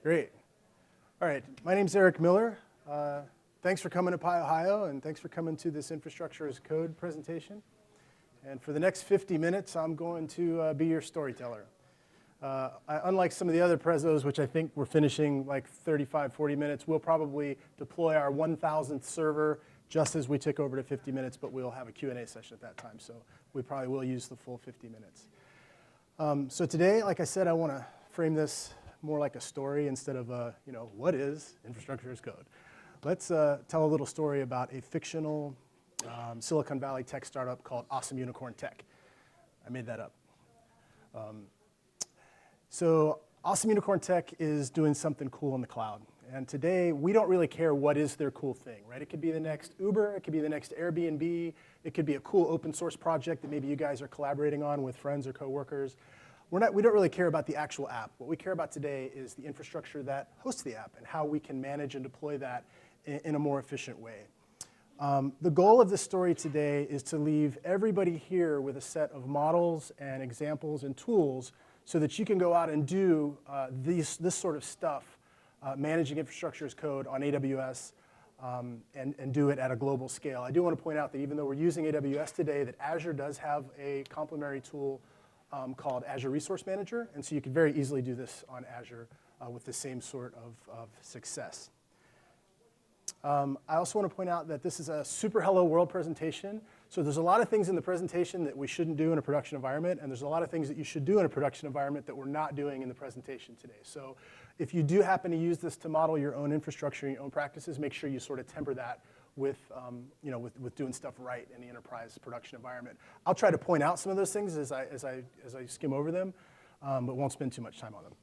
Great. All right, my name's Eric Miller. Thanks for coming to Pi Ohio, and thanks for coming to this Infrastructure as Code presentation. And for the next 50 minutes, I'm going to be your storyteller. Unlike some of the other prezos, which I think we're finishing like 35, 40 minutes, we'll probably deploy our 1,000th server just as we tick over to 50 minutes, but we'll have a Q&A session at that time, so we probably will use the full 50 minutes. So today, like I said, I want to frame this more like a story instead of, what is infrastructure as code? Let's tell a little story about a fictional Silicon Valley tech startup called Awesome Unicorn Tech. I made that up. So Awesome Unicorn Tech is doing something cool in the cloud. And today, we don't really care what is their cool thing, right? It could be the next Uber, it could be the next Airbnb, it could be a cool open source project that maybe you guys are collaborating on with friends or coworkers. We don't really care about the actual app. What we care about today is the infrastructure that hosts the app and how we can manage and deploy that in a more efficient way. The goal of this story today is to leave everybody here with a set of models and examples and tools so that you can go out and do this sort of stuff, managing infrastructure as code on AWS, and do it at a global scale. I do want to point out that even though we're using AWS today, that Azure does have a complementary tool called Azure Resource Manager, and so you can very easily do this on Azure with the same sort of success. I also want to point out that this is a super hello world presentation, so there's a lot of things in the presentation that we shouldn't do in a production environment, and there's a lot of things that you should do in a production environment that we're not doing in the presentation today. So if you do happen to use this to model your own infrastructure and your own practices, make sure you sort of temper that with doing stuff right in the enterprise production environment. I'll try to point out some of those things as I skim over them, but won't spend too much time on them.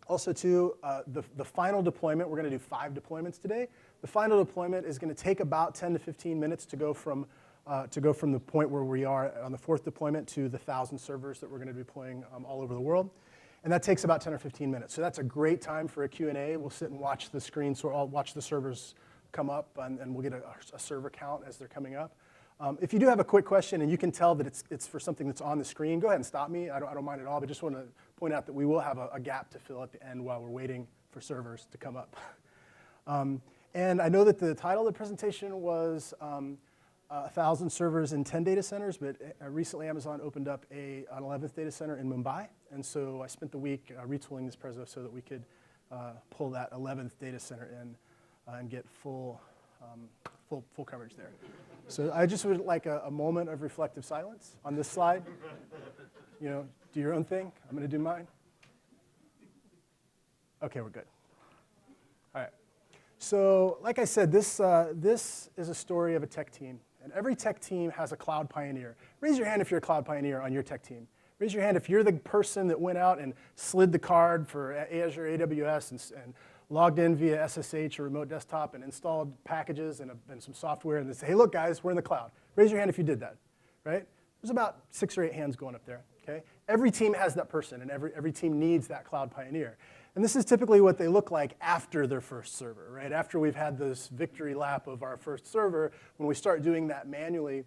Also, too, the final deployment, we're going to do 5 deployments today. The final deployment is going to take about 10 to 15 minutes to go from the point where we are on the 4th deployment to the 1,000 servers that we're going to be deploying all over the world. And that takes about 10 or 15 minutes. So that's a great time for a Q&A. We'll sit and watch the screen, so I'll watch the servers come up, and we'll get a server count as they're coming up. If you do have a quick question and you can tell that it's for something that's on the screen, go ahead and stop me. I don't mind at all, but just want to point out that we will have a gap to fill at the end while we're waiting for servers to come up. And I know that the title of the presentation was 1,000 servers in 10 data centers, but recently Amazon opened up an 11th data center in Mumbai, and so I spent the week retooling this preso so that we could pull that 11th data center in and get full coverage there. So I just would like a moment of reflective silence on this slide. Do your own thing. I'm going to do mine. OK, we're good. All right. So like I said, this is a story of a tech team. And every tech team has a cloud pioneer. Raise your hand if you're a cloud pioneer on your tech team. Raise your hand if you're the person that went out and slid the card for Azure AWS and logged in via SSH or remote desktop and installed packages and some software and they say, hey, look, guys, we're in the cloud. Raise your hand if you did that, right? There's about 6 or 8 hands going up there, okay? Every team has that person, and every team needs that cloud pioneer. And this is typically what they look like after their first server, right? After we've had this victory lap of our first server, when we start doing that manually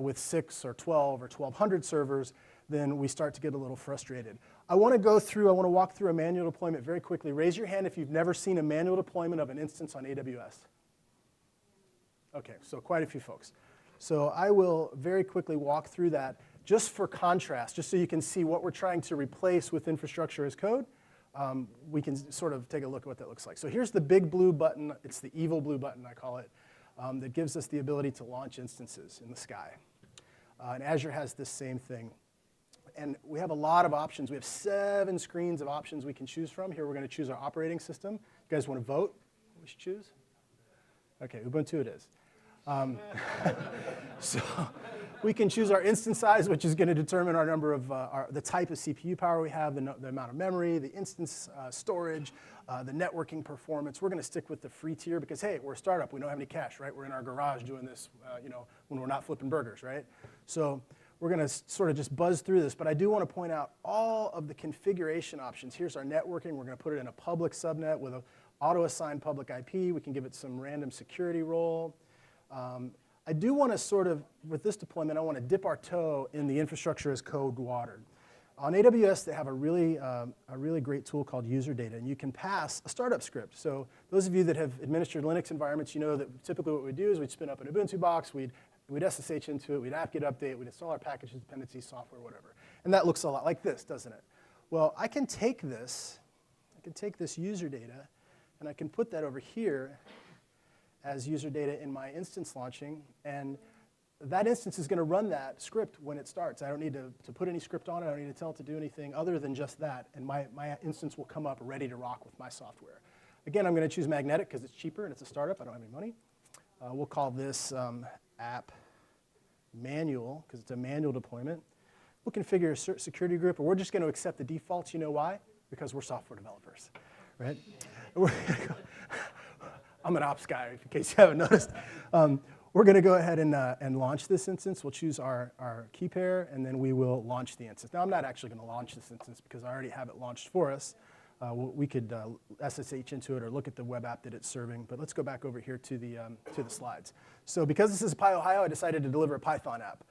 with 6 or 12 or 1,200 servers, then we start to get a little frustrated. I want to walk through a manual deployment very quickly. Raise your hand if you've never seen a manual deployment of an instance on AWS. OK, so quite a few folks. So I will very quickly walk through that just for contrast, just so you can see what we're trying to replace with infrastructure as code. We can sort of take a look at what that looks like. So here's the big blue button. It's the evil blue button, I call it, that gives us the ability to launch instances in the sky. And Azure has this same thing. And we have a lot of options. We have 7 screens of options we can choose from. Here we're going to choose our operating system. You guys want to vote? We should choose? OK, Ubuntu it is. So we can choose our instance size, which is going to determine our number of the type of CPU power we have, the amount of memory, the instance storage, the networking performance. We're going to stick with the free tier because, hey, we're a startup. We don't have any cash, right? We're in our garage doing this when we're not flipping burgers, right? So we're going to sort of just buzz through this. But I do want to point out all of the configuration options. Here's our networking. We're going to put it in a public subnet with an auto-assigned public IP. We can give it some random security role. I do want to sort of, with this deployment, I want to dip our toe in the infrastructure as code water. On AWS, they have a really great tool called user data, and you can pass a startup script. So those of you that have administered Linux environments, you know that typically what we'd do is we'd spin up an Ubuntu box, we'd SSH into it, we'd apt-get update, we'd install our packages, dependencies, software, whatever. And that looks a lot like this, doesn't it? Well, I can take this user data, and I can put that over here as user data in my instance launching, and that instance is going to run that script when it starts. I don't need to put any script on it. I don't need to tell it to do anything other than just that. And my instance will come up ready to rock with my software. Again, I'm going to choose magnetic because it's cheaper and it's a startup. I don't have any money. We'll call this app manual because it's a manual deployment. We'll configure a security group, and we're just going to accept the defaults. You know why? Because we're software developers, right? I'm an ops guy, in case you haven't noticed. We're going to go ahead and launch this instance. We'll choose our key pair, and then we will launch the instance. Now, I'm not actually going to launch this instance because I already have it launched for us. We could SSH into it or look at the web app that it's serving. But let's go back over here to the slides. So because this is PyOhio, I decided to deliver a Python app.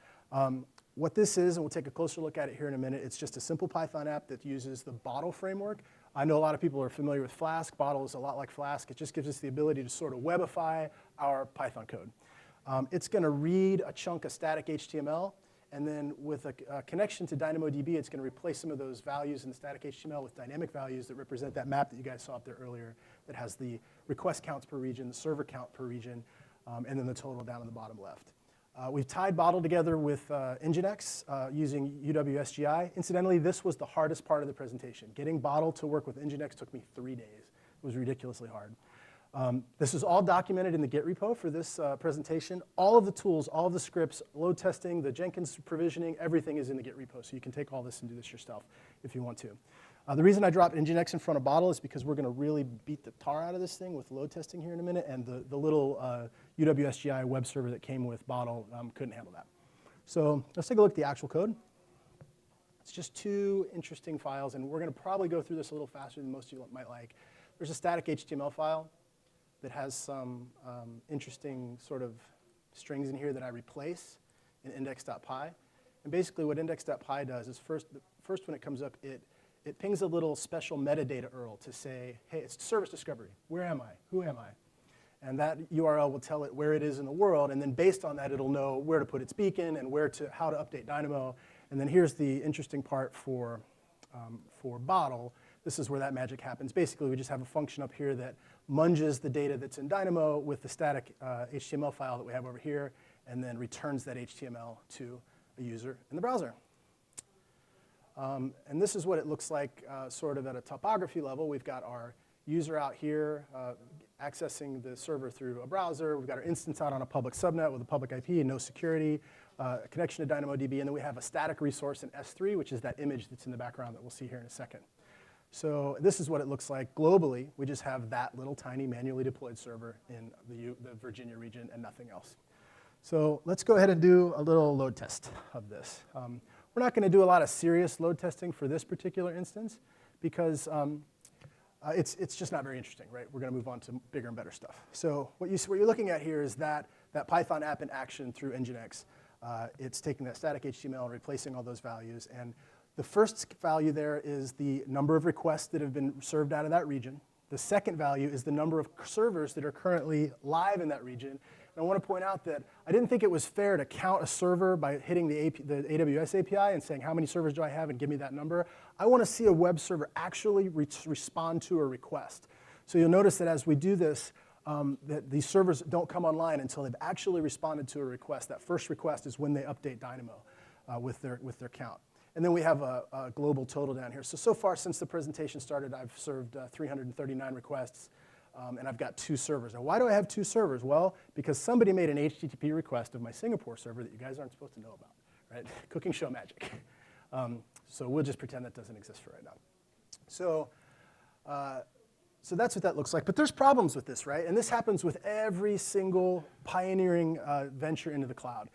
What this is, and we'll take a closer look at it here in a minute, it's just a simple Python app that uses the Bottle framework. I know a lot of people are familiar with Flask. Bottle is a lot like Flask. It just gives us the ability to sort of webify our Python code. It's going to read a chunk of static HTML, and then with a connection to DynamoDB, it's going to replace some of those values in the static HTML with dynamic values that represent that map that you guys saw up there earlier that has the request counts per region, the server count per region, and then the total down in the bottom left. We've tied Bottle together with Nginx using UWSGI. Incidentally, this was the hardest part of the presentation. Getting Bottle to work with Nginx took me 3 days. It was ridiculously hard. This is all documented in the Git repo for this presentation. All of the tools, all of the scripts, load testing, the Jenkins provisioning, everything is in the Git repo. So you can take all this and do this yourself if you want to. The reason I dropped Nginx in front of Bottle is because we're going to really beat the tar out of this thing with load testing here in a minute. And the little UWSGI web server that came with Bottle couldn't handle that. So let's take a look at the actual code. It's just 2 interesting files. And we're going to probably go through this a little faster than most of you might like. There's a static HTML file that has some interesting sort of strings in here that I replace in index.py. And basically what index.py does is first when it comes up, it pings a little special metadata URL to say, hey, it's service discovery. Where am I? Who am I? And that URL will tell it where it is in the world. And then based on that, it'll know where to put its beacon and how to update Dynamo. And then here's the interesting part for Bottle. This is where that magic happens. Basically, we just have a function up here that munges the data that's in Dynamo with the static HTML file that we have over here, and then returns that HTML to a user in the browser. And this is what it looks like sort of at a topography level. We've got our user out here accessing the server through a browser. We've got our instance out on a public subnet with a public IP and no security, a connection to DynamoDB, and then we have a static resource in S3, which is that image that's in the background that we'll see here in a second. So this is what it looks like globally. We just have that little tiny manually deployed server in the Virginia region and nothing else. So let's go ahead and do a little load test of this. We're not going to do a lot of serious load testing for this particular instance because it's just not very interesting, right? We're going to move on to bigger and better stuff. So what you're looking at here is that Python app in action through Nginx. It's taking that static HTML and replacing all those values. And the first value there is the number of requests that have been served out of that region. The second value is the number of servers that are currently live in that region. And I want to point out that I didn't think it was fair to count a server by hitting the AWS API and saying, how many servers do I have, and give me that number. I want to see a web server actually respond to a request. So you'll notice that as we do this, that these servers don't come online until they've actually responded to a request. That first request is when they update Dynamo with their count. And then we have a global total down here. So far since the presentation started, I've served 339 requests, and I've got 2 servers. Now, why do I have 2 servers? Well, because somebody made an HTTP request of my Singapore server that you guys aren't supposed to know about, right? Cooking show magic. So we'll just pretend that doesn't exist for right now. So that's what that looks like. But there's problems with this, right? And this happens with every single pioneering venture into the cloud.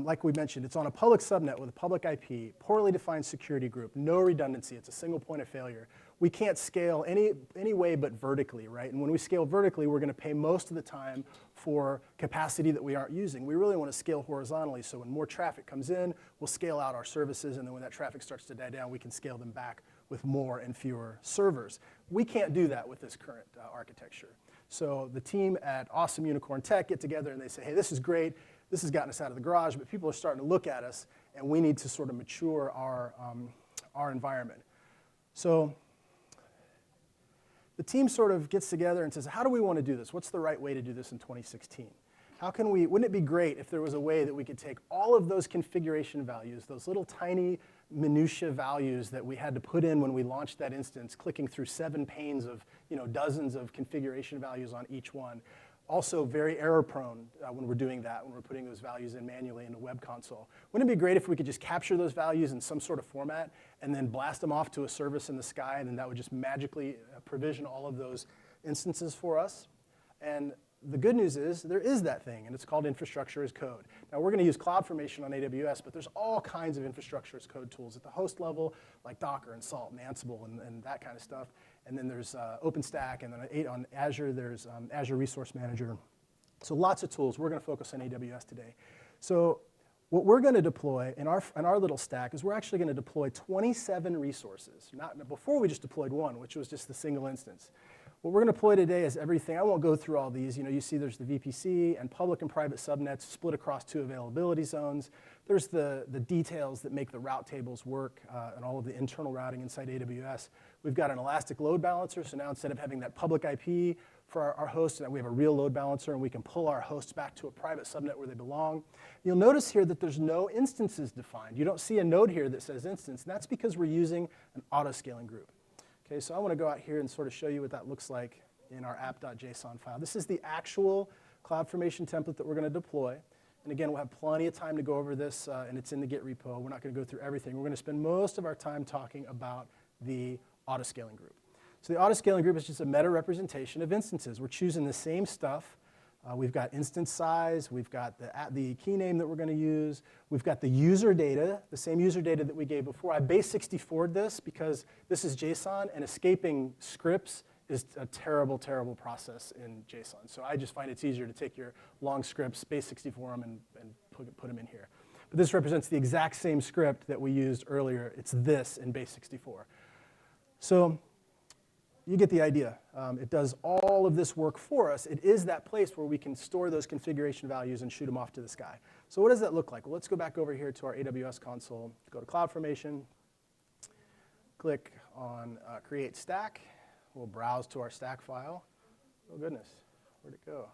Like we mentioned, it's on a public subnet with a public IP, poorly defined security group, no redundancy. It's a single point of failure. we can't scale any way but vertically, right? And when we scale vertically, we're going to pay most of the time for capacity that we aren't using. We really want to scale horizontally, so when more traffic comes in, we'll scale out our services, and then when that traffic starts to die down, we can scale them back with more and fewer servers. We can't do that with this current architecture. So the team at Awesome Unicorn Tech get together and they say, hey, this is great. This has gotten us out of the garage, but people are starting to look at us, and we need to sort of mature our environment. So the team sort of gets together and says, how do we want to do this? What's the right way to do this in 2016? How can we, wouldn't it be great if there was a way that we could take all of those configuration values, those little tiny minutia values that we had to put in when we launched that instance, clicking through 7 panes of dozens of configuration values on each one. Also very error prone when we're doing that, when we're putting those values in manually in the web console. Wouldn't it be great if we could just capture those values in some sort of format and then blast them off to a service in the sky, and then that would just magically provision all of those instances for us? And the good news is there is that thing, and it's called infrastructure as code. Now we're going to use CloudFormation on AWS, but there's all kinds of infrastructure as code tools at the host level, like Docker and Salt and Ansible and that kind of stuff. And then there's OpenStack, and then on Azure, there's Azure Resource Manager. So lots of tools. We're going to focus on AWS today. So what we're going to deploy in our little stack is we're actually going to deploy 27 resources. Before we just deployed one, which was just the single instance. What we're going to deploy today is everything. I won't go through all these. You see there's the VPC and public and private subnets split across 2 availability zones. There's the details that make the route tables work and all of the internal routing inside AWS. We've got an elastic load balancer, so now instead of having that public IP for our hosts, we have a real load balancer, and we can pull our hosts back to a private subnet where they belong. You'll notice here that there's no instances defined. You don't see a node here that says instance, and that's because we're using an auto-scaling group. Okay, so I want to go out here and sort of show you what that looks like in our app.json file. This is the actual CloudFormation template that we're going to deploy. And again, we'll have plenty of time to go over this, and it's in the Git repo. We're not going to go through everything. We're going to spend most of our time talking about the autoscaling group. So the autoscaling group is just a meta representation of instances. We're choosing the same stuff. We've got instance size. We've got the key name that we're going to use. We've got the user data, the same user data that we gave before. I base 64'd this because this is JSON, and escaping scripts is a terrible, terrible process in JSON. So I just find it's easier to take your long scripts, base 64 them, and put them in here. But this represents the exact same script that we used earlier. It's this in base 64. So you get the idea. It does all of this work for us. It is that place where we can store those configuration values and shoot them off to the sky. So what does that look like? Well, let's go back over here to our AWS console. Go to CloudFormation. Click on Create Stack. We'll browse to our stack file. Oh, goodness. Where'd it go?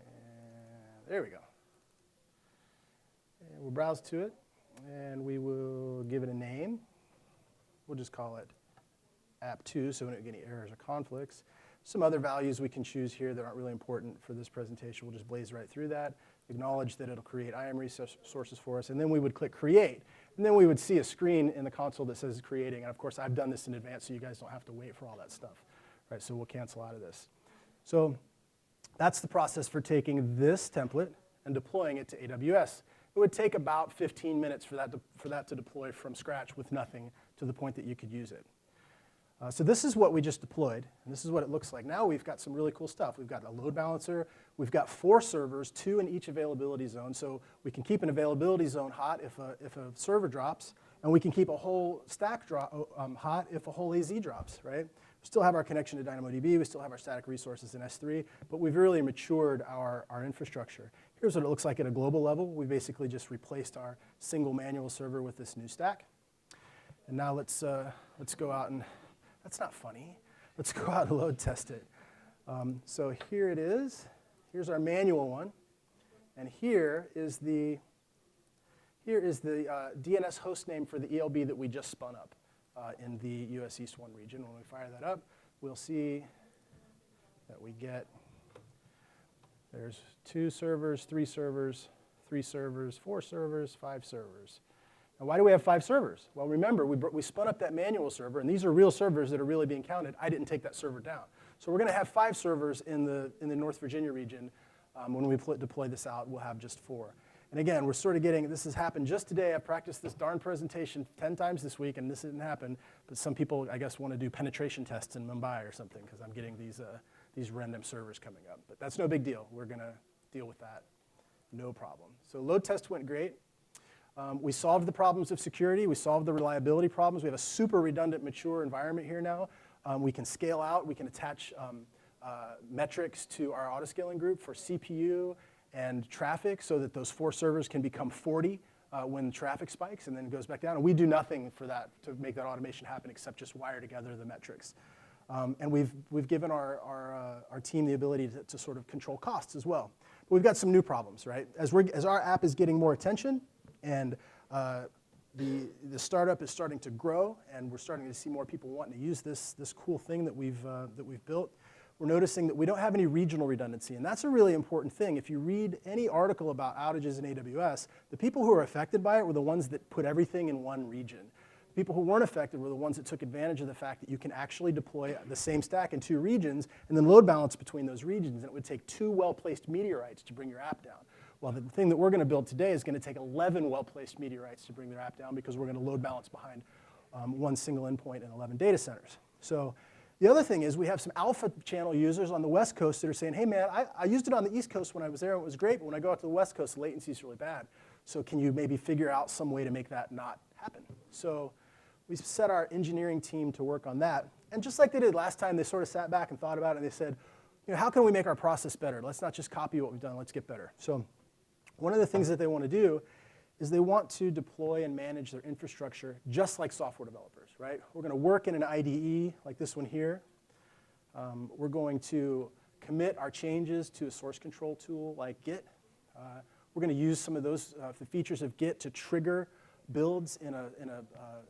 And there we go. And we'll browse to it. And we will give it a name. We'll just call it app2 so we don't get any errors or conflicts. Some other values we can choose here that aren't really important for this presentation. We'll just blaze right through that. Acknowledge that it'll create IAM resources for us. And then we would click Create. And then we would see a screen in the console that says Creating. And of course, I've done this in advance so you guys don't have to wait for all that stuff. Right, so we'll cancel out of this. So that's the process for taking this template and deploying it to AWS. It would take about 15 minutes for that to deploy from scratch with nothing to the point that you could use it. So this is what we just deployed, and this is what it looks like. Now we've got some really cool stuff. We've got a load balancer. We've got 4 servers, 2 in each availability zone, so we can keep an availability zone hot if a server drops, and we can keep a whole stack hot if a whole AZ drops, right? We still have our connection to DynamoDB. We still have our static resources in S3, but we've really matured our infrastructure. Here's what it looks like at a global level. We basically just replaced our single manual server with this new stack. And now let's go out and, that's not funny. Let's go out and load test it. So here it is. Here's our manual one. And here is the DNS host name for the ELB that we just spun up in the US East 1 region. When we fire that up, we'll see that we get, there's 2 servers, 3 servers, 3 servers, 4 servers, 5 servers. Now, why do we have 5 servers? Well, remember, we spun up that manual server, and these are real servers that are really being counted. I didn't take that server down. So we're going to have 5 servers in the North Virginia region. When we deploy this out, we'll have just 4. And again, we're sort of getting, this has happened just today. I practiced this darn presentation 10 times this week, and this didn't happen. But some people, I guess, want to do penetration tests in Mumbai or something, because I'm getting these random servers coming up. But that's no big deal. We're going to deal with that. No problem. So load test went great. We solved the problems of security. We solved the reliability problems. We have a super redundant, mature environment here now. We can scale out. We can attach metrics to our autoscaling group for CPU and traffic so that those 4 servers can become 40 when traffic spikes and then goes back down. And we do nothing for that to make that automation happen except just wire together the metrics. And we've given our team the ability to sort of control costs as well. But we've got some new problems, right? As our app is getting more attention and the startup is starting to grow and we're starting to see more people wanting to use this cool thing that we've built, we're noticing that we don't have any regional redundancy, and that's a really important thing. If you read any article about outages in AWS, the people who were affected by it were the ones that put everything in one region. The people who weren't affected were the ones that took advantage of the fact that you can actually deploy the same stack in 2 regions and then load balance between those regions, and it would take 2 well-placed meteorites to bring your app down. Well, the thing that we're going to build today is going to take 11 well-placed meteorites to bring their app down because we're going to load balance behind 1 single endpoint and 11 data centers. So the other thing is we have some alpha channel users on the West Coast that are saying, hey man, I used it on the East Coast when I was there, it was great, but when I go out to the West Coast, the latency is really bad. So can you maybe figure out some way to make that not happen? So we set our engineering team to work on that. And just like they did last time, they sort of sat back and thought about it, and they said, how can we make our process better? Let's not just copy what we've done, let's get better. So one of the things that they want to do is they want to deploy and manage their infrastructure just like software developers, right? We're going to work in an IDE like this one here. We're going to commit our changes to a source control tool like Git. We're going to use some of those the features of Git to trigger builds in a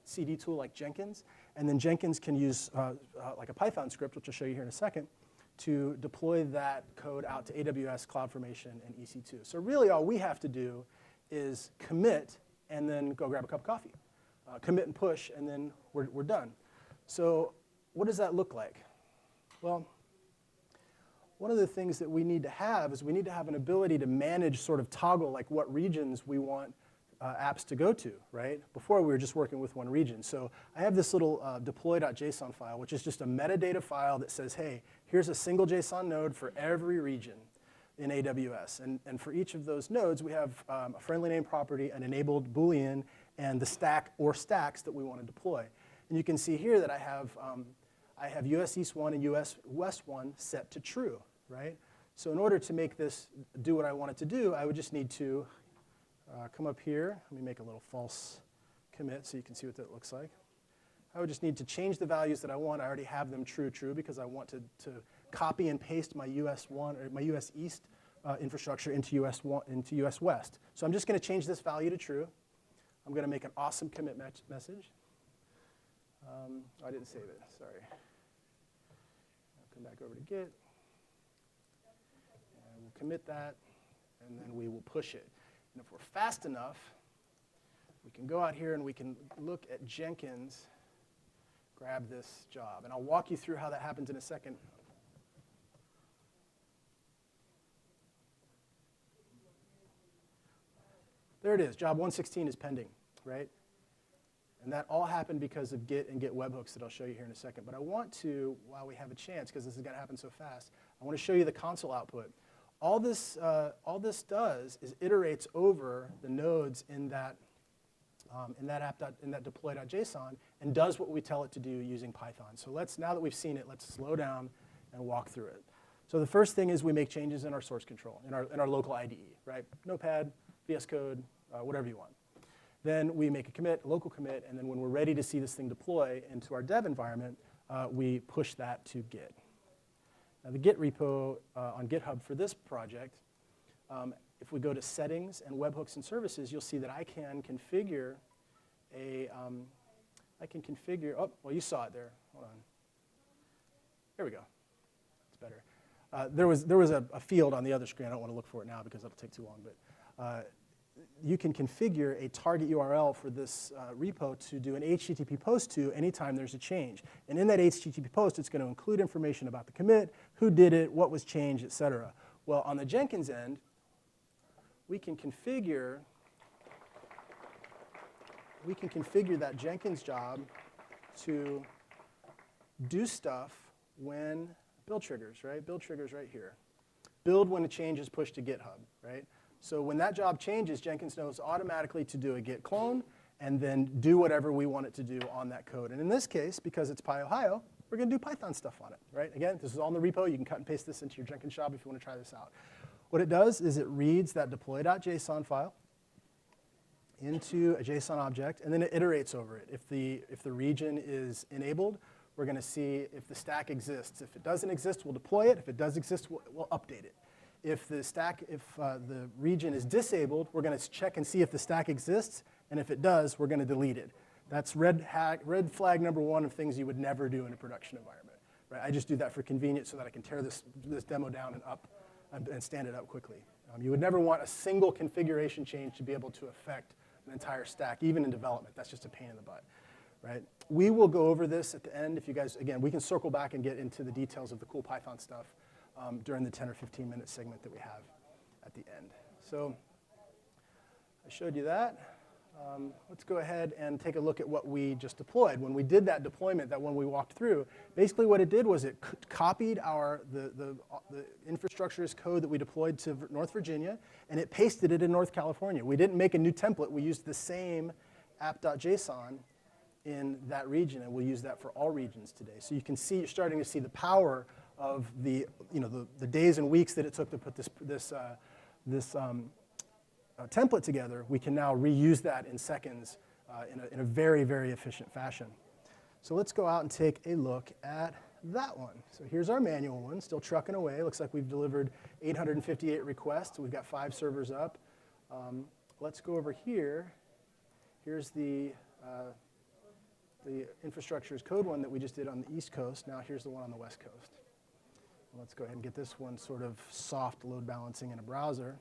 CD tool like Jenkins. And then Jenkins can use like a Python script, which I'll show you here in a second, to deploy that code out to AWS, CloudFormation, and EC2. So really all we have to do is commit and then go grab a cup of coffee. Commit and push, and then we're done. So what does that look like? Well, one of the things that we need to have is we need to have an ability to manage, sort of toggle, like what regions we want apps to go to, right? Before we were just working with one region. So I have this little deploy.json file, which is just a metadata file that says, hey, here's a single JSON node for every region in AWS. And for each of those nodes, we have a friendly name property, an enabled Boolean, and the stack or stacks that we want to deploy. And you can see here that I have US East 1 and US West 1 set to true, right? So in order to make this do what I want it to do, I would just need to come up here. Let me make a little false commit so you can see what that looks like. I would just need to change the values that I want. I already have them true because I want to copy and paste my US 1 or my US East infrastructure into US West. So I'm just going to change this value to true. I'm going to make an awesome commit message. I didn't save it. Sorry. I'll come back over to Git. And we'll commit that, and then we will push it. And if we're fast enough, we can go out here and we can look at Jenkins, grab this job. And I'll walk you through how that happens in a second. There it is. Job 116 is pending, right? And that all happened because of Git and Git webhooks that I'll show you here in a second. But I want to, while we have a chance, because this is going to happen so fast, I want to show you the console output. All this does is iterates over the nodes in that deploy.json and does what we tell it to do using Python. So now that we've seen it, let's slow down and walk through it. So the first thing is we make changes in our source control, in our local IDE, right? Notepad, VS Code, whatever you want. Then we make a commit, a local commit, and then when we're ready to see this thing deploy into our dev environment, we push that to Git. Now the Git repo on GitHub for this project, if we go to settings and webhooks and services, you'll see that I can configure oh, well, you saw it there. Hold on. There we go. It's better. There was a field on the other screen. I don't want to look for it now because that'll take too long, but you can configure a target URL for this repo to do an HTTP post to anytime there's a change. And in that HTTP post, it's going to include information about the commit, who did it, what was changed, et cetera. Well, on the Jenkins end, we can configure that Jenkins job to do stuff when build triggers, right? Build triggers right here. Build when a change is pushed to GitHub, right? So when that job changes, Jenkins knows automatically to do a git clone and then do whatever we want it to do on that code. And in this case, because it's PyOhio, we're going to do Python stuff on it, right? Again, this is all in the repo. You can cut and paste this into your Jenkins job if you want to try this out. What it does is it reads that deploy.json file into a JSON object, and then it iterates over it. If the region is enabled, we're going to see if the stack exists. If it doesn't exist, we'll deploy it. If it does exist, we'll update it. If the region is disabled, we're going to check and see if the stack exists, and if it does, we're going to delete it. That's red flag number one of things you would never do in a production environment. Right? I just do that for convenience so that I can tear this demo down and stand it up quickly. You would never want a single configuration change to be able to affect an entire stack, even in development. That's just a pain in the butt. Right? We will go over this at the end. If you guys, again, we can circle back and get into the details of the cool Python stuff during the 10 or 15-minute segment that we have at the end. So I showed you that. Let's go ahead and take a look at what we just deployed. When we did that deployment, that one we walked through, basically what it did was it copied the infrastructure as code that we deployed to North Virginia, and it pasted it in North California. We didn't make a new template. We used the same app.json in that region, and we'll use that for all regions today. So you can see, you're starting to see the power of the days and weeks that it took to put this template together. We can now reuse that in seconds in a very, very efficient fashion. So let's go out and take a look at that one. So here's our manual one, still trucking away. Looks like we've delivered 858 requests. We've got 5 servers up. Let's go over here. Here's the infrastructure as code one that we just did on the East Coast. Now here's the one on the West Coast. Let's go ahead and get this one sort of soft load balancing in a browser.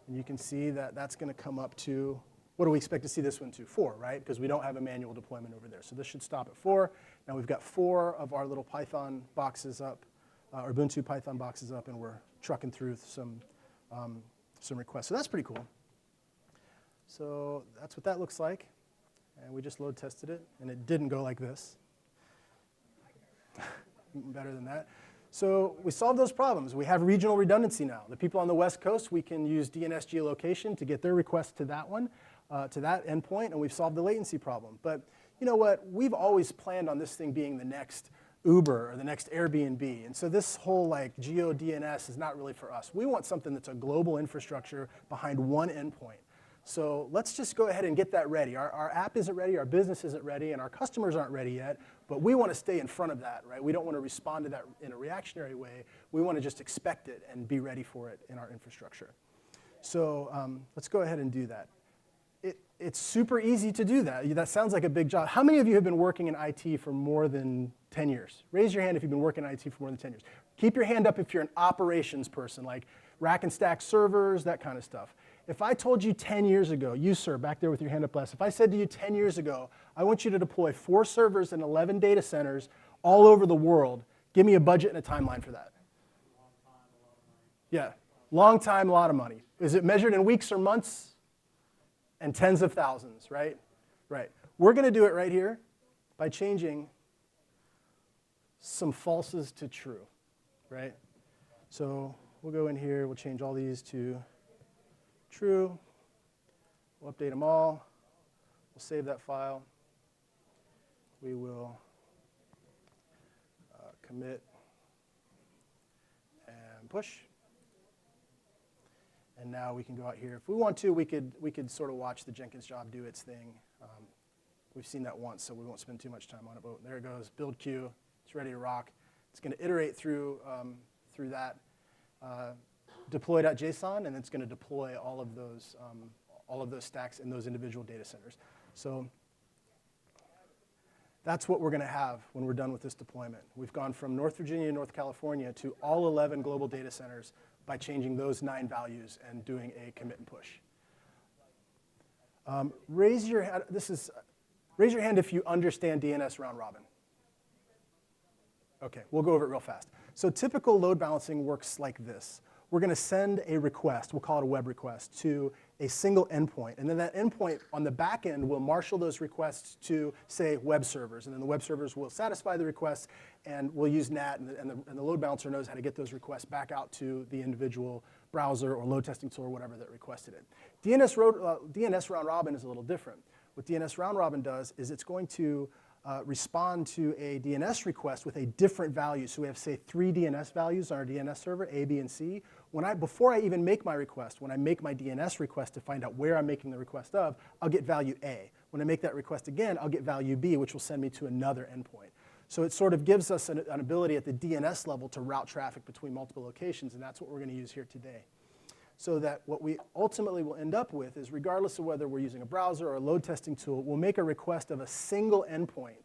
And you can see that that's going to come up to, what do we expect to see this one to? 4, right? Because we don't have a manual deployment over there. So this should stop at 4. Now we've got 4 of our little Python boxes up, our Ubuntu Python boxes up, and we're trucking through some requests. So that's pretty cool. So that's what that looks like. And we just load tested it, and it didn't go like this. Better than that. So we solved those problems. We have regional redundancy now. The people on the West Coast, we can use DNS geolocation to get their request to that one, to that endpoint, and we've solved the latency problem. But you know what? We've always planned on this thing being the next Uber or the next Airbnb. And so this whole like geo DNS is not really for us. We want something that's a global infrastructure behind one endpoint. So let's just go ahead and get that ready. Our app isn't ready, our business isn't ready, and our customers aren't ready yet, but we want to stay in front of that, right? We don't want to respond to that in a reactionary way. We want to just expect it and be ready for it in our infrastructure. So let's go ahead and do that. It's super easy to do that. That sounds like a big job. How many of you have been working in IT for more than 10 years? Raise your hand if you've been working in IT for more than 10 years. Keep your hand up if you're an operations person, like rack and stack servers, that kind of stuff. If I told you 10 years ago, you sir, back there with your hand up last, if I said to you 10 years ago, I want you to deploy 4 servers and 11 data centers all over the world, give me a budget and a timeline for that. Long time, a lot of money. Yeah, long time, a lot of money. Is it measured in weeks or months? And tens of thousands, right? Right. We're going to do it right here by changing some falses to true, right? So we'll go in here, we'll change all these to true. We'll update them all. We'll save that file. We will commit and push. And now we can go out here. If we want to, we could sort of watch the Jenkins job do its thing. We've seen that once, so we won't spend too much time on it. But there it goes, build queue. It's ready to rock. It's going to iterate through that deploy.json, and then it's going to deploy all of those stacks in those individual data centers. So that's what we're going to have when we're done with this deployment. We've gone from North Virginia and North California to all 11 global data centers by changing those 9 values and doing a commit and push. Raise your hand if you understand DNS round robin. Okay, we'll go over it real fast. So typical load balancing works like this. we're going to send a request, we'll call it a web request, to a single endpoint. And then that endpoint on the back end will marshal those requests to, say, web servers. And then the web servers will satisfy the requests, and we'll use NAT, and the load balancer knows how to get those requests back out to the individual browser or load testing tool or whatever that requested it. DNS round robin is a little different. What DNS round robin does is it's going to respond to a DNS request with a different value. So we have, say, 3 DNS values on our DNS server, A, B, and C. Before I even make my request, when I make my DNS request to find out where I'm making the request of, I'll get value A. When I make that request again, I'll get value B, which will send me to another endpoint. So it sort of gives us an ability at the DNS level to route traffic between multiple locations, and that's what we're going to use here today. So that what we ultimately will end up with is, regardless of whether we're using a browser or a load testing tool, we'll make a request of a single endpoint,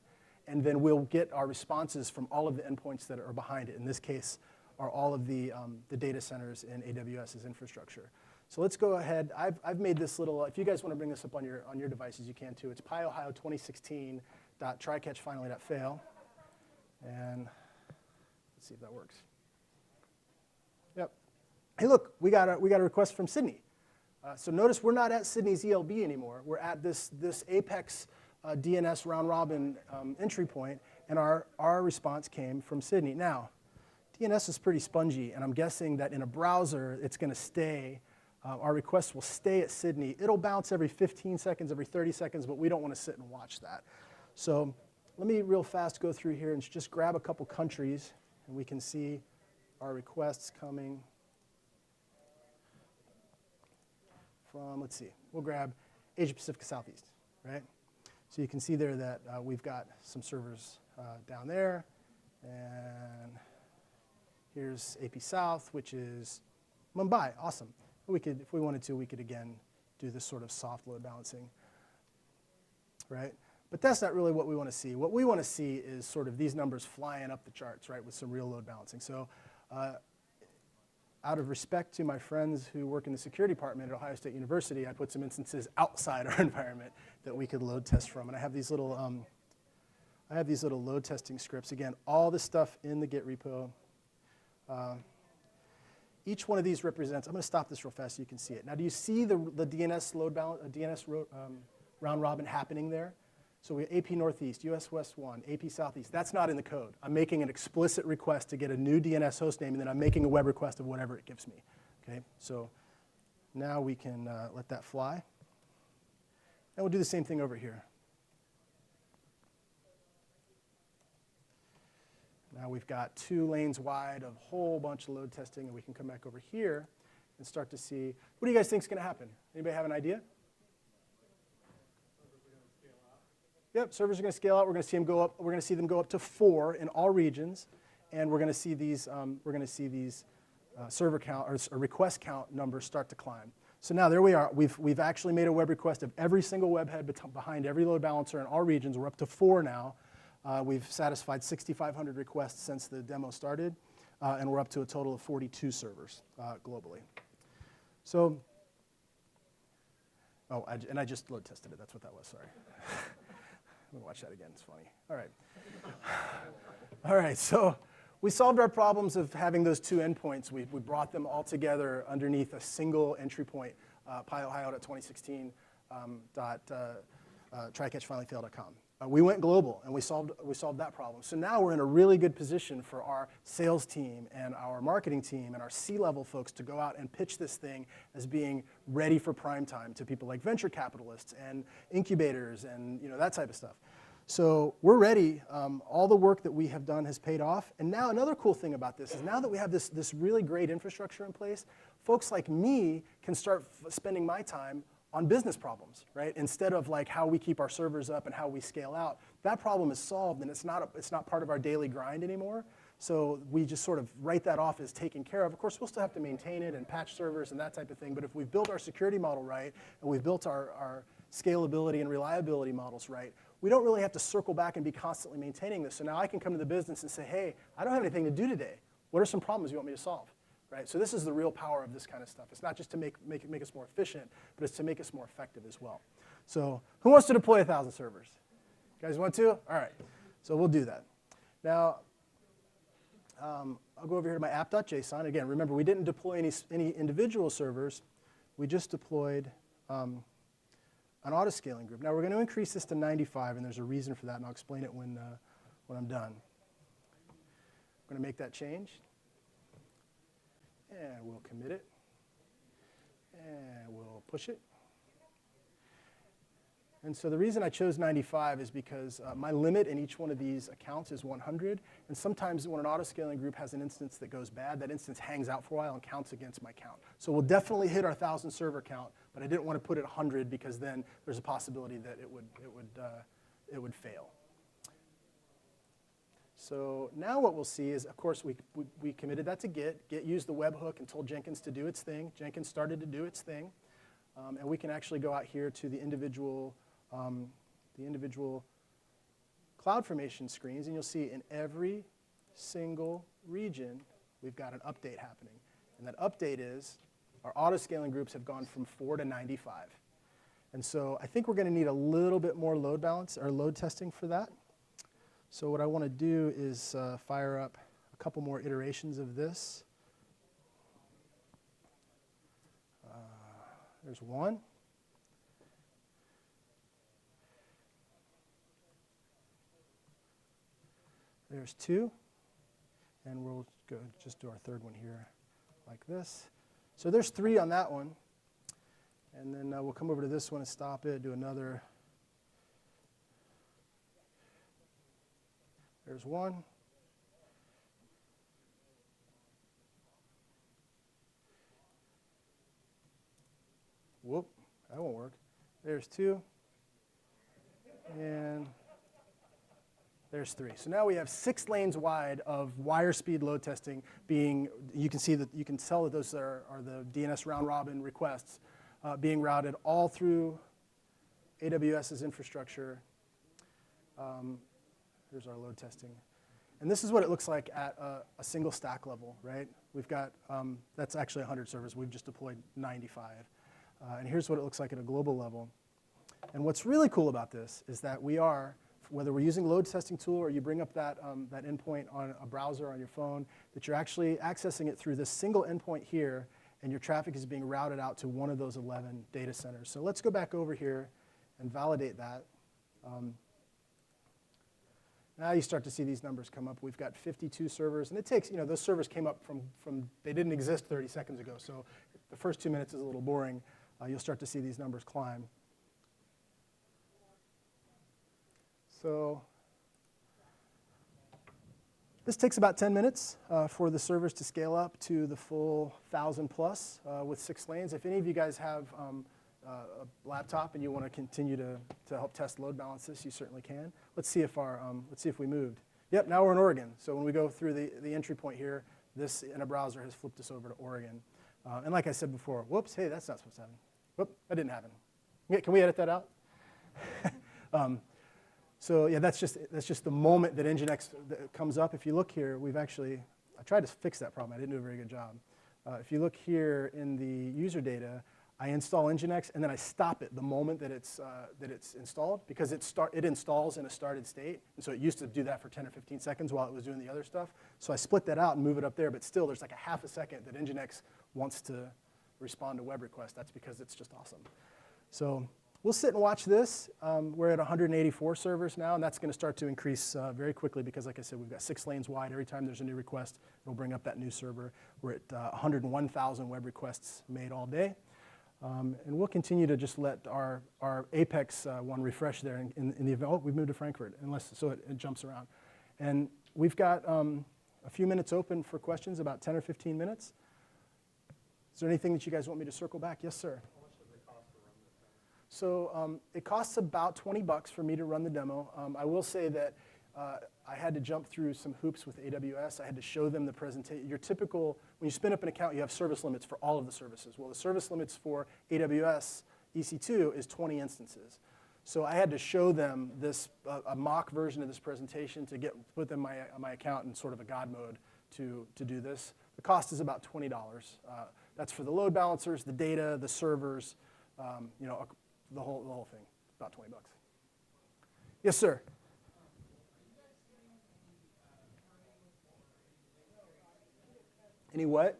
and then we'll get our responses from all of the endpoints that are behind it. In this case, are all of the data centers in AWS's infrastructure. So let's go ahead. I've made this little, if you guys want to bring this up on your devices, you can too. It's PyOhio 2016.trycatchfinally.fail. And let's see if that works. Yep. Hey, look, we got a request from Sydney. So notice we're not at Sydney's ELB anymore. We're at this Apex DNS round robin entry point, and our response came from Sydney. Now, DNS is pretty spongy, and I'm guessing that in a browser, it's going to stay. Our request will stay at Sydney. It'll bounce every 15 seconds, every 30 seconds, but we don't want to sit and watch that. So let me real fast go through here and just grab a couple countries, and we can see our requests coming from, let's see, we'll grab Asia Pacific Southeast, right? So you can see there that we've got some servers down there, and here's AP South, which is Mumbai. Awesome. We could, if we wanted to, we could again do this sort of soft load balancing, right? But that's not really what we want to see. What we want to see is sort of these numbers flying up the charts, right, with some real load balancing. So out of respect to my friends who work in the security department at Ohio State University, I put some instances outside our environment that we could load test from. And I have these little load testing scripts. Again, all this stuff in the Git repo. Each one of these represents, I'm going to stop this real fast so you can see it. Now, do you see the DNS load balance, round robin happening there? So we have AP Northeast, US West 1, AP Southeast. That's not in the code. I'm making an explicit request to get a new DNS host name, and then I'm making a web request of whatever it gives me. Okay, so now we can let that fly. And we'll do the same thing over here. Now we've got 2 lanes wide of a whole bunch of load testing, and we can come back over here and start to see, what do you guys think is going to happen? Anybody have an idea? Yep, servers are going to scale out. We're going to see them go up. We're going to see them go up to 4 in all regions, and we're going to see these. Server count or request count numbers start to climb. So now there we are. We've actually made a web request of every single webhead behind every load balancer in all regions. We're up to 4 now. We've satisfied 6,500 requests since the demo started, and we're up to a total of 42 servers globally. So, and I just load tested it. That's what that was. Sorry. Let me watch that again. It's funny. All right. All right. So we solved our problems of having those 2 endpoints. We brought them all together underneath a single entry point, pyOhio.2016.trycatchfinallyfail.com. We went global, and we solved that problem. So now we're in a really good position for our sales team and our marketing team and our C-level folks to go out and pitch this thing as being ready for prime time to people like venture capitalists and incubators and that type of stuff. So we're ready. All the work that we have done has paid off. And now another cool thing about this is now that we have this really great infrastructure in place, folks like me can start spending my time on business problems, right? Instead of like how we keep our servers up and how we scale out. That problem is solved, and it's not part of our daily grind anymore. So we just sort of write that off as taken care of. Of course, we'll still have to maintain it and patch servers and that type of thing. But if we've built our security model right and we've built our scalability and reliability models right, we don't really have to circle back and be constantly maintaining this. So now I can come to the business and say, hey, I don't have anything to do today. What are some problems you want me to solve? Right? So this is the real power of this kind of stuff. It's not just to make us more efficient, but it's to make us more effective as well. So who wants to deploy 1,000 servers? You guys want to? All right. So we'll do that. Now, I'll go over here to my app.json. Again, remember, we didn't deploy any individual servers. We just deployed an autoscaling group. Now, we're going to increase this to 95, and there's a reason for that, and I'll explain it when I'm done. I'm going to make that change. And we'll commit it. And we'll push it. And so the reason I chose 95 is because my limit in each one of these accounts is 100. And sometimes when an autoscaling group has an instance that goes bad, that instance hangs out for a while and counts against my count. So we'll definitely hit our 1,000 server count, but I didn't want to put it 100 because then there's a possibility that it would fail. So now what we'll see is, of course, we committed that to Git. Git used the webhook and told Jenkins to do its thing. Jenkins started to do its thing. And we can actually go out here to the individual CloudFormation screens, and you'll see in every single region, we've got an update happening. And that update is our autoscaling groups have gone from 4 to 95. And so I think we're going to need a little bit more load balance or load testing for that. So what I want to do is fire up a couple more iterations of this. There's one. There's two. And we'll go just do our third one here like this. So there's 3 on that one. And then we'll come over to this one and stop it, do another. There's 1. Whoop, that won't work. There's 2. And there's 3. So now we have 6 lanes wide of wire speed load testing being, you can tell that those are the DNS round robin requests being routed all through AWS's infrastructure. Here's our load testing. And this is what it looks like at a single stack level, right? We've got, that's actually 100 servers. We've just deployed 95. And here's what it looks like at a global level. And what's really cool about this is that we are, whether we're using load testing tool or you bring up that endpoint on a browser on your phone, that you're actually accessing it through this single endpoint here, and your traffic is being routed out to one of those 11 data centers. So let's go back over here and validate that. Now you start to see these numbers come up. We've got 52 servers, and it takes, those servers came up from they didn't exist 30 seconds ago, so the first 2 minutes is a little boring. You'll start to see these numbers climb. So this takes about 10 minutes for the servers to scale up to the full 1,000 plus with 6 lanes. If any of you guys have a laptop and you want to continue to help test load balance this, you certainly can. Let's see if we moved. Yep, now we're in Oregon. So when we go through the entry point here, this in a browser has flipped us over to Oregon. And like I said before, whoops, hey, that's not supposed to happen. Whoop, that didn't happen. Can we edit that out? So yeah, that's just the moment that Nginx comes up. If you look here, I tried to fix that problem. I didn't do a very good job. If you look here in the user data, I install Nginx, and then I stop it the moment that it's installed, because it installs in a started state. And so it used to do that for 10 or 15 seconds while it was doing the other stuff. So I split that out and move it up there, but still there's like a half a second that Nginx wants to respond to web requests. That's because it's just awesome. So we'll sit and watch this. We're at 184 servers now, and that's going to start to increase very quickly because, like I said, we've got 6 lanes wide. Every time there's a new request, it'll bring up that new server. We're at 101,000 web requests made all day. And we'll continue to just let our Apex one refresh there in the event. Oh, we've moved to Frankfurt, so it jumps around. And we've got a few minutes open for questions, about 10 or 15 minutes. Is there anything that you guys want me to circle back? Yes, sir. How much does it cost to run this demo? So it costs about $20 for me to run the demo. I will say that I had to jump through some hoops with AWS. I had to show them the presentation. Your typical, when you spin up an account, you have service limits for all of the services. Well, the service limits for AWS EC2 is 20 instances. So I had to show them this, a mock version of this presentation to put them in my account in sort of a God mode to do this. The cost is about $20. That's for the load balancers, the data, the servers, the whole thing, about $20. Yes, sir. Any what?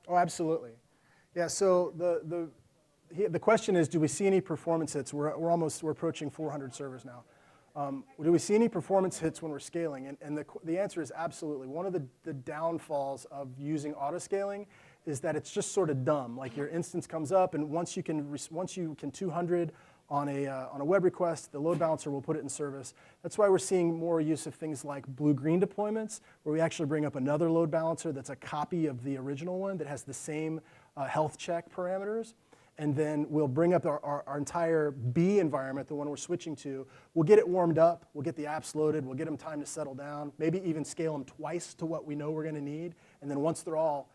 Oh, absolutely. Yeah, so the question is, do we see any performance hits? We're approaching 400 servers now. Do we see any performance hits when we're scaling? And the answer is absolutely. One of the downfalls of using auto-scaling is that it's just sort of dumb. Like your instance comes up, and once you can 200 on a web request, the load balancer will put it in service. That's why we're seeing more use of things like blue-green deployments, where we actually bring up another load balancer that's a copy of the original one that has the same health check parameters. And then we'll bring up our entire B environment, the one we're switching to. We'll get it warmed up. We'll get the apps loaded. We'll get them time to settle down. Maybe even scale them twice to what we know we're going to need. And then once they're all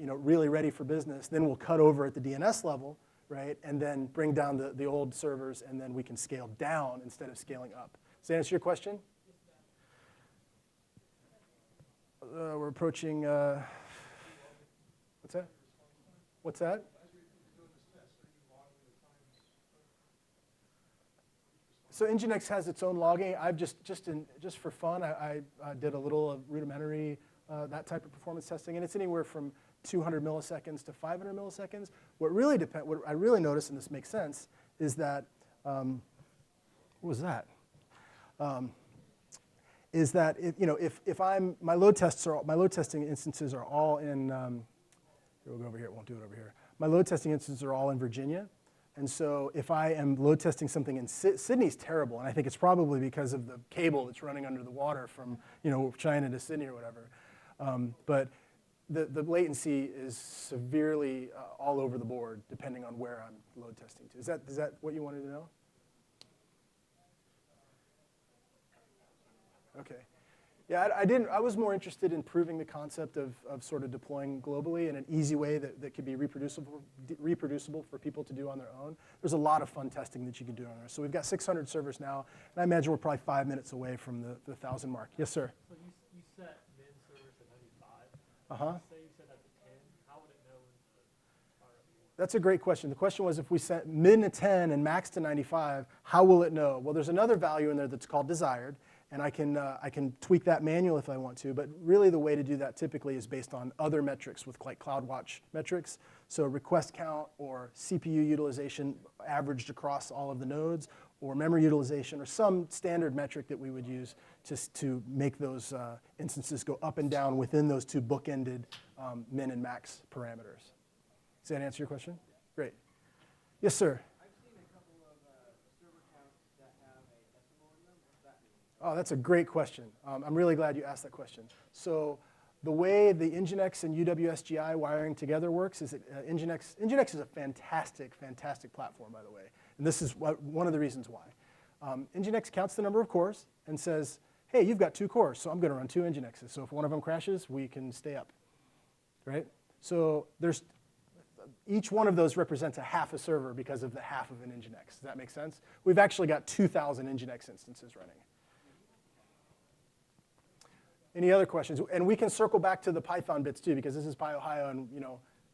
really ready for business, then we'll cut over at the DNS level, right? And then bring down the old servers, and then we can scale down instead of scaling up. Does that answer your question? We're approaching, what's that? What's that? So Nginx has its own logging. I've just for fun, I did a little of rudimentary that type of performance testing, and it's anywhere from 200 milliseconds to 500 milliseconds. What I really noticed, and this makes sense, is that what was that? Is that if my load testing instances are all in here, we'll go over here. It won't do it over here. My load testing instances are all in Virginia. And so if I am load testing something in Sydney's terrible, and I think it's probably because of the cable that's running under the water from China to Sydney or whatever. But the latency is severely all over the board, depending on where I'm load testing to. Is that what you wanted to know? Okay. Yeah, I was more interested in proving the concept of sort of deploying globally in an easy way that could be reproducible for people to do on their own. There's a lot of fun testing that you can do on there. So we've got 600 servers now, and I imagine we're probably 5 minutes away from the 1,000 mark. Yes, sir? So you set min servers to 95. Uh-huh. Say you set that to 10, how would it know when to fire up more? That's a great question. The question was, if we set min to 10 and max to 95, how will it know? Well, there's another value in there that's called desired. And I can tweak that manual if I want to, but really the way to do that typically is based on other metrics with like CloudWatch metrics. So request count or CPU utilization averaged across all of the nodes, or memory utilization, or some standard metric that we would use to make those instances go up and down within those two bookended min and max parameters. Does that answer your question? Great. Yes, sir? Oh, that's a great question. I'm really glad you asked that question. So the way the Nginx and UWSGI wiring together works is that Nginx is a fantastic, fantastic platform, by the way. And this is one of the reasons why. Nginx counts the number of cores and says, hey, you've got 2 cores, so I'm going to run 2 Nginxes. So if one of them crashes, we can stay up, right? So each one of those represents a half a server because of the half of an Nginx. Does that make sense? We've actually got 2,000 Nginx instances running. Any other questions? And we can circle back to the Python bits too, because this is PyOhio, and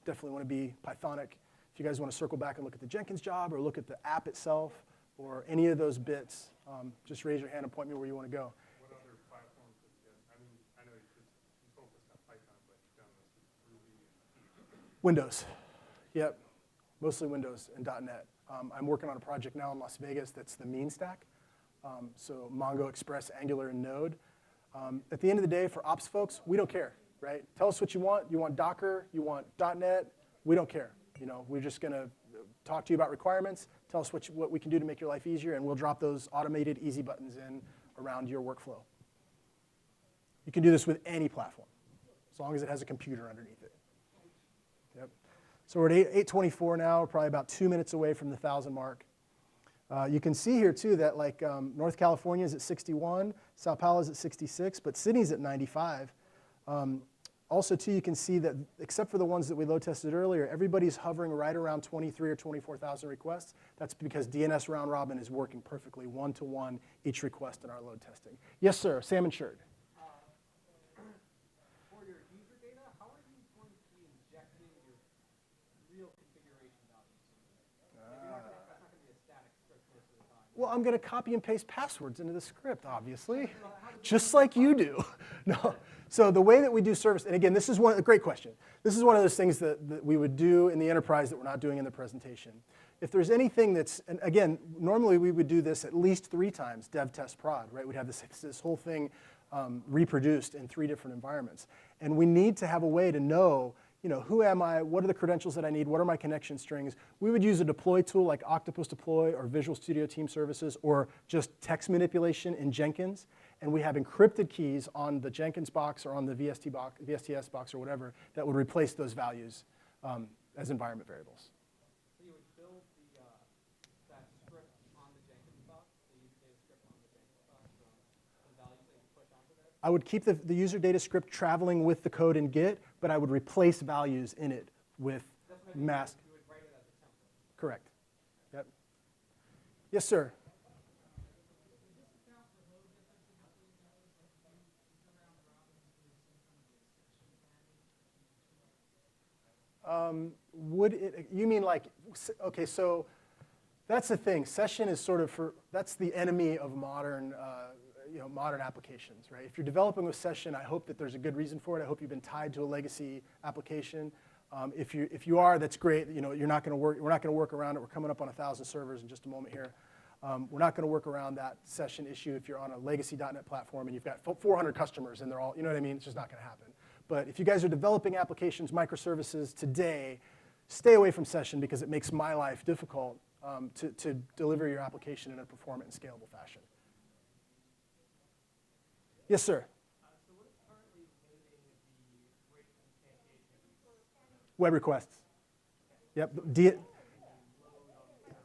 definitely want to be Pythonic. If you guys want to circle back and look at the Jenkins job, or look at the app itself, or any of those bits, just raise your hand and point me where you want to go. What other platforms have you guys, I know you focused on Python, but you've done this with Ruby and C. Windows. Yep, mostly Windows and .NET. I'm working on a project now in Las Vegas that's the mean stack. So Mongo, Express, Angular, and Node. At the end of the day, for ops folks, we don't care, right? Tell us what you want. You want Docker, you want .NET, we don't care. We're just going to talk to you about requirements, tell us what we can do to make your life easier, and we'll drop those automated easy buttons in around your workflow. You can do this with any platform, as long as it has a computer underneath it. Yep. So we're at 8:24 now, we're probably about 2 minutes away from the 1,000 mark. You can see here, too, that North California is at 61, Sao Paulo is at 66, but Sydney's at 95. Also, too, you can see that except for the ones that we load tested earlier, everybody's hovering right around 23 or 24,000 requests. That's because DNS round robin is working perfectly, one-to-one, each request in our load testing. Yes, sir, salmon shirt. For your user data, how are you going to be injecting your real configuration values? That's not going to be a static script most of the time. Well, I'm going to copy and paste passwords into the script, obviously, just like you do. No. So the way that we do service, and again, this is a great question. This is one of those things that we would do in the enterprise that we're not doing in the presentation. If there's anything that's, and again, normally we would do this at least 3 times, dev, test, prod, right? We'd have this whole thing reproduced in 3 different environments. And we need to have a way to know, who am I? What are the credentials that I need? What are my connection strings? We would use a deploy tool like Octopus Deploy or Visual Studio Team Services or just text manipulation in Jenkins. And we have encrypted keys on the Jenkins box or on the VSTS box or whatever that would replace those values as environment variables. So you would build that script on the Jenkins box, the user data script on the Jenkins box, the values that you push onto there? I would keep the user data script traveling with the code in Git, but I would replace values in it with mask. You would write it as a template. Correct. Yep. Yes, sir. Would it, you mean like, okay, so that's the thing. Session is sort of that's the enemy of modern, modern applications, right? If you're developing with session, I hope that there's a good reason for it. I hope you've been tied to a legacy application. If you are, that's great. We're not going to work around it. We're coming up on 1,000 servers in just a moment here. We're not going to work around that session issue if you're on a legacy.NET platform and you've got 400 customers and they're all, you know what I mean? It's just not going to happen. But if you guys are developing applications, microservices today, stay away from session because it makes my life difficult to deliver your application in a performant and scalable fashion. Yes, sir. So what is currently limiting the rate instantiation? Web requests. Yep.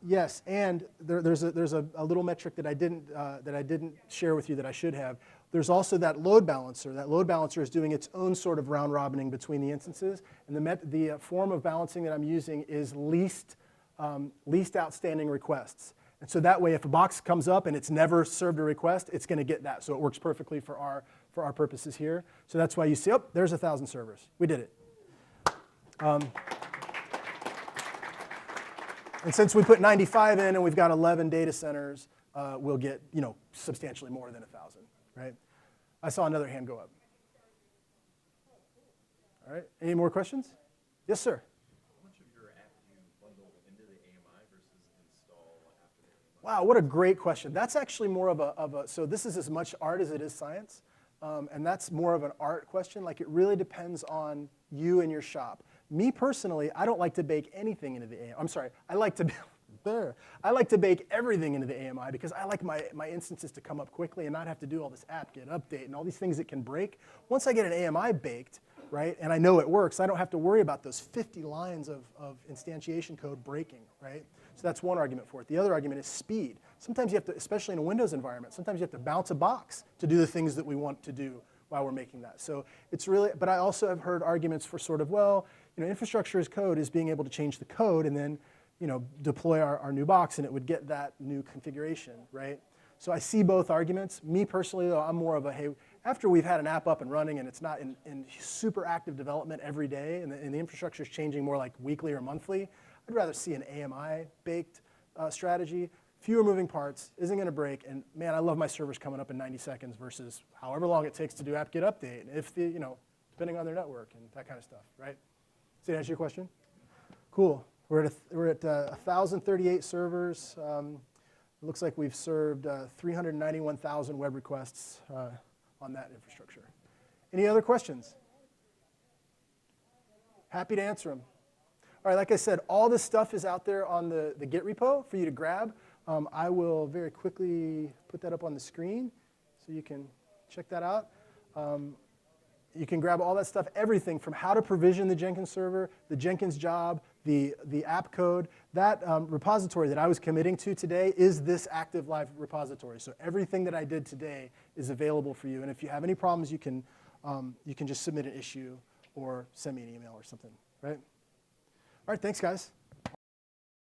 Yes, and there's a little metric that I didn't share with you that I should have. There's also that load balancer. That load balancer is doing its own sort of round robining between the instances, and the form of balancing that I'm using is least outstanding requests. And so that way, if a box comes up and it's never served a request, it's going to get that. So it works perfectly for our purposes here. So that's why you see, oh, there's 1,000 servers. We did it. And since we put 95 in and we've got 11 data centers, we'll get substantially more than 1,000, right? I saw another hand go up. All right, any more questions? Yes, sir. How much of your app do you bundle into the AMI versus install after the AMI? Wow, what a great question. That's actually more of a so this is as much art as it is science, and that's more of an art question. Like it really depends on you and your shop. Me personally, I don't like to bake anything into the AMI. I'm sorry, I like to bake everything into the AMI because I like my instances to come up quickly and not have to do all this apt-get update and all these things that can break. Once I get an AMI baked, right, and I know it works, I don't have to worry about those 50 lines of instantiation code breaking, right? So that's one argument for it. The other argument is speed. Sometimes you have to, especially in a Windows environment, sometimes you have to bounce a box to do the things that we want to do while we're making that. So it's really, but I also have heard arguments for sort of, well, infrastructure as code is being able to change the code and then, deploy our new box and it would get that new configuration, right? So I see both arguments. Me personally, though, I'm more of a, hey, after we've had an app up and running and it's not in super active development every day and the infrastructure is changing more like weekly or monthly, I'd rather see an AMI baked strategy. Fewer moving parts, isn't going to break, and man, I love my servers coming up in 90 seconds versus however long it takes to do apt-get update, if depending on their network and that kind of stuff, right? Does that answer your question? Cool. We're at 1,038 servers. It looks like we've served 391,000 web requests on that infrastructure. Any other questions? Happy to answer them. All right, like I said, all this stuff is out there on the Git repo for you to grab. I will very quickly put that up on the screen so you can check that out. You can grab all that stuff, everything from how to provision the Jenkins server, the Jenkins job, the app code. That repository that I was committing to today is this active live repository. So everything that I did today is available for you. And if you have any problems, you can just submit an issue or send me an email or something, right? All right, thanks, guys.